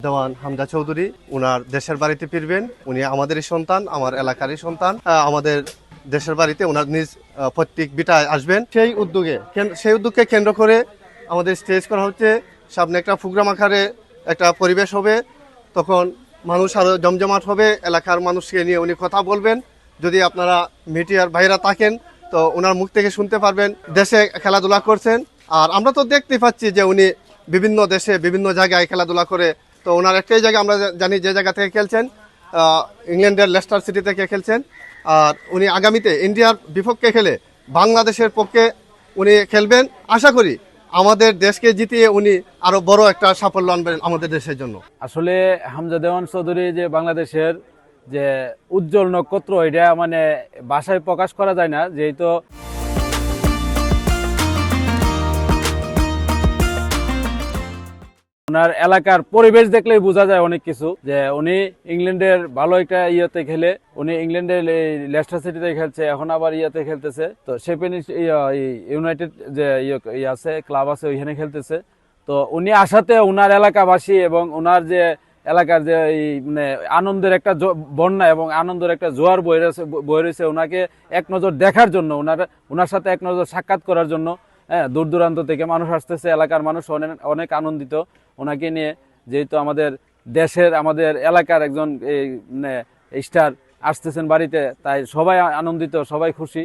দেওয়ান হামজা চৌধুরী ওনার দেশের বাড়িতে ফিরবেন। উনি আমাদেরই সন্তান, আমার এলাকারই সন্তান। আমাদের দেশের বাড়িতে ওনার নিজ পৈতৃক ভিটায় আসবেন। সেই উদ্যোগকে কেন্দ্র করে আমাদের স্টেজ করা হচ্ছে। সামনে একটা প্রোগ্রাম আকারে একটা পরিবেশ হবে, তখন মানুষ আরও জমজমাট হবে। এলাকার মানুষকে নিয়ে উনি কথা বলবেন। যদি আপনারা মিডিয়ার ভাইরা থাকেন তো ওনার মুখ থেকে শুনতে পারবেন দেশে খেলাধুলা করছেন। আর আমরা তো দেখতেই পাচ্ছি যে উনি বিভিন্ন দেশে বিভিন্ন জায়গায় খেলাধুলা করে। তো ওনার একটাই জায়গা আমরা জানি যে জায়গা থেকে খেলছেন, ইংল্যান্ডের লেস্টার সিটি থেকে খেলছেন। আর উনি আগামীতে ইন্ডিয়ার বিপক্ষে খেলে বাংলাদেশের পক্ষে উনি খেলবেন। আশা করি আমাদের দেশকে জিতিয়ে উনি আরো বড় একটা সাফল্য আনবেন আমাদের দেশের জন্য। আসলে হামজা দেওয়ান চৌধুরী যে বাংলাদেশের যে উজ্জ্বল নক্ষত্র, এটা মানে ভাষায় প্রকাশ করা যায় না। যেহেতু ওনার এলাকার পরিবেশ দেখলেই বোঝা যায় অনেক কিছু, যে উনি ইংল্যান্ডের ভালো একটা ইয়েতে খেলে, উনি ইংল্যান্ডের লেস্টার সিটিতে খেলছে, এখন আবার ইয়েতে খেলতেছে। তো স্পেনিশ ইউনাইটেড যে আছে ক্লাব আছে ওইখানে খেলতেছে। তো উনি আসাতে ওনার এলাকাবাসী এবং ওনার যে এলাকার যে মানে আনন্দের একটা বন্যা এবং আনন্দের একটা জোয়ার বয়ে রয়েছে, ওনাকে এক নজর দেখার জন্য, ওনার সাথে এক নজর সাক্ষাৎ করার জন্য দূর দূরান্ত থেকে মানুষ আসতেছে। এলাকার মানুষ অনেক আনন্দিত ওনাকে নিয়ে, যেহেতু আমাদের দেশের আমাদের এলাকার একজন স্টার আসতেছেন বাড়িতে, তাই সবাই আনন্দিত, সবাই খুশি।